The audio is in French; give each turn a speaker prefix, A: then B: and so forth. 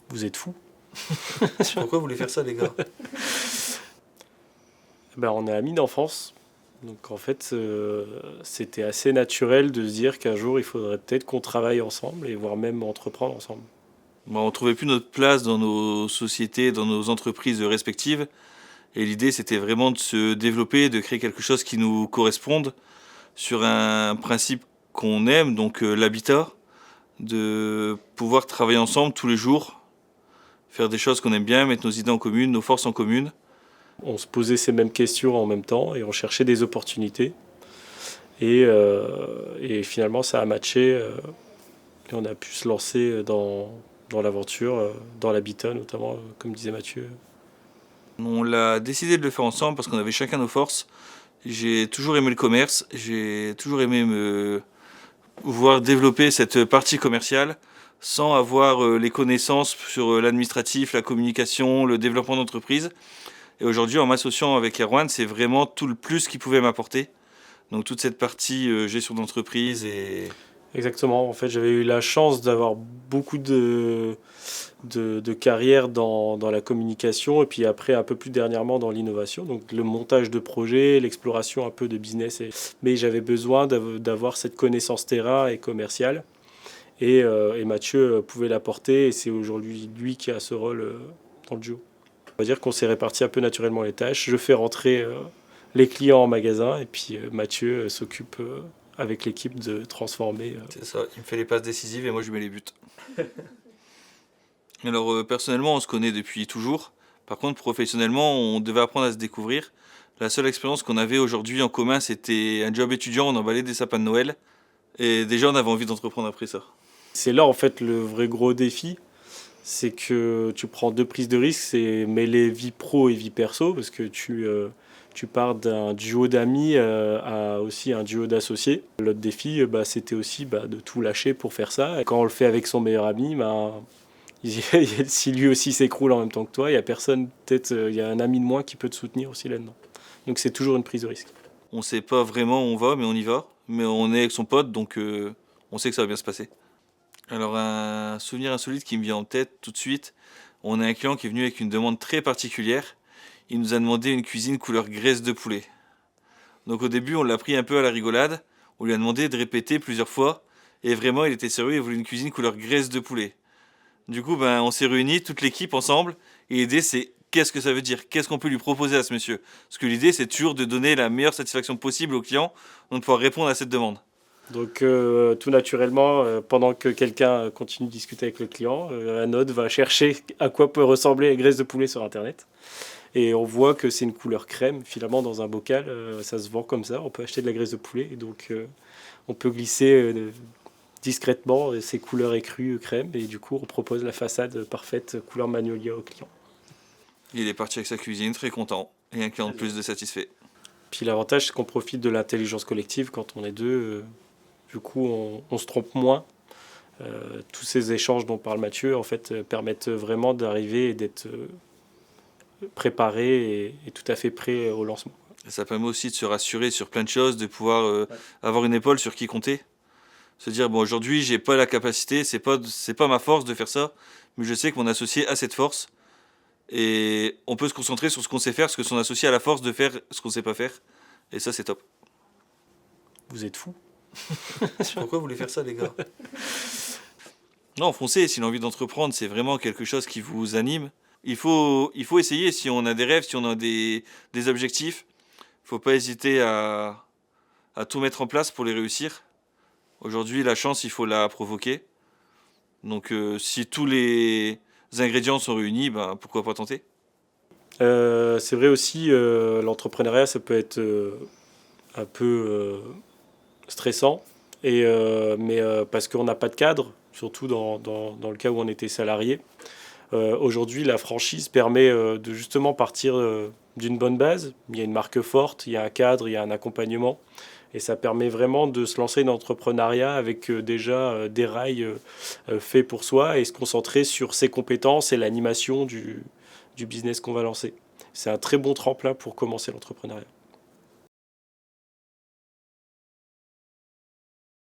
A: Vous êtes fous.
B: Pourquoi vous voulez faire ça, les gars?
A: On est amis d'enfance. Donc en fait, c'était assez naturel de se dire qu'un jour, il faudrait peut-être qu'on travaille ensemble et voire même entreprendre ensemble.
B: On trouvait plus notre place dans nos sociétés, dans nos entreprises respectives. Et l'idée, c'était vraiment de se développer, de créer quelque chose qui nous corresponde sur un principe qu'on aime, donc l'habitat, de pouvoir travailler ensemble tous les jours, faire des choses qu'on aime bien, mettre nos idées en commune, nos forces en commune.
A: On se posait ces mêmes questions en même temps et on cherchait des opportunités. Et finalement, ça a matché et on a pu se lancer dans l'aventure, dans l'habitat notamment, comme disait Mathieu.
B: On l'a décidé de le faire ensemble parce qu'on avait chacun nos forces. J'ai toujours aimé le commerce, j'ai toujours aimé me voir développer cette partie commerciale sans avoir les connaissances sur l'administratif, la communication, le développement d'entreprise. Et aujourd'hui, en m'associant avec Erwan, c'est vraiment tout le plus qu'il pouvait m'apporter. Donc toute cette partie gestion d'entreprise et...
A: Exactement. En fait, j'avais eu la chance d'avoir beaucoup de carrière dans la communication et puis après, un peu plus dernièrement, dans l'innovation. Donc le montage de projets, l'exploration un peu de business. Mais j'avais besoin d'avoir cette connaissance terrain et commerciale. Et Mathieu pouvait l'apporter et c'est aujourd'hui lui qui a ce rôle dans le duo. On va dire qu'on s'est réparti un peu naturellement les tâches. Je fais rentrer les clients en magasin et puis Mathieu s'occupe avec l'équipe de transformer.
B: C'est ça, il me fait les passes décisives et moi je mets les buts. Alors personnellement, on se connaît depuis toujours. Par contre, professionnellement, on devait apprendre à se découvrir. La seule expérience qu'on avait aujourd'hui en commun, c'était un job étudiant, on emballait des sapins de Noël. Et déjà, on avait envie d'entreprendre après ça.
A: C'est là en fait le vrai gros défi, c'est que tu prends deux prises de risque, c'est mêler vie pro et vie perso, parce que tu pars d'un duo d'amis à aussi un duo d'associés. L'autre défi, c'était aussi de tout lâcher pour faire ça. Et quand on le fait avec son meilleur ami, si lui aussi s'écroule en même temps que toi, il y a personne, peut-être il y a un ami de moins qui peut te soutenir aussi là-dedans. Donc c'est toujours une prise de risque.
B: On sait pas vraiment où on va, mais on y va. Mais on est avec son pote, donc on sait que ça va bien se passer. Alors un souvenir insolite qui me vient en tête tout de suite, on a un client qui est venu avec une demande très particulière. Il nous a demandé une cuisine couleur graisse de poulet. Donc au début on l'a pris un peu à la rigolade, on lui a demandé de répéter plusieurs fois, et vraiment il était sérieux, il voulait une cuisine couleur graisse de poulet. Du coup on s'est réunis, toute l'équipe ensemble, et l'idée c'est qu'est-ce que ça veut dire, qu'est-ce qu'on peut lui proposer à ce monsieur. Parce que l'idée c'est toujours de donner la meilleure satisfaction possible au client, donc de pouvoir répondre à cette demande.
A: Donc tout naturellement, pendant que quelqu'un continue de discuter avec le client, un autre va chercher à quoi peut ressembler la graisse de poulet sur Internet. Et on voit que c'est une couleur crème, finalement, dans un bocal. Ça se vend comme ça. On peut acheter de la graisse de poulet. Et donc on peut glisser discrètement ces couleurs écrues crème. Et du coup, on propose la façade parfaite couleur magnolia au client.
B: Il est parti avec sa cuisine, très content, et un client de plus de satisfait.
A: Puis l'avantage, c'est qu'on profite de l'intelligence collective quand on est deux. Du coup, on se trompe moins. Tous ces échanges dont parle Mathieu, en fait, permettent vraiment d'arriver et d'être préparé et tout à fait prêt au lancement.
B: Et ça permet aussi de se rassurer sur plein de choses, de pouvoir avoir une épaule sur qui compter. Se dire, bon, aujourd'hui, j'ai pas la capacité, c'est pas ma force de faire ça, mais je sais que mon associé a cette force. Et on peut se concentrer sur ce qu'on sait faire, parce que son associé a la force de faire ce qu'on sait pas faire. Et ça, c'est top.
A: Vous êtes fous.
B: Pourquoi vous voulez faire ça, les gars? Non, foncez, si l'envie d'entreprendre, c'est vraiment quelque chose qui vous anime. Il faut essayer, si on a des rêves, si on a des objectifs. Il ne faut pas hésiter à tout mettre en place pour les réussir. Aujourd'hui, la chance, il faut la provoquer. Donc, si tous les ingrédients sont réunis, pourquoi pas tenter?
A: C'est vrai aussi, l'entrepreneuriat, ça peut être un peu stressant, mais parce qu'on n'a pas de cadre, surtout dans le cas où on était salarié. Aujourd'hui, la franchise permet de justement partir d'une bonne base. Il y a une marque forte, il y a un cadre, il y a un accompagnement. Et ça permet vraiment de se lancer dans l'entrepreneuriat avec déjà des rails faits pour soi et se concentrer sur ses compétences et l'animation du business qu'on va lancer. C'est un très bon tremplin pour commencer l'entrepreneuriat.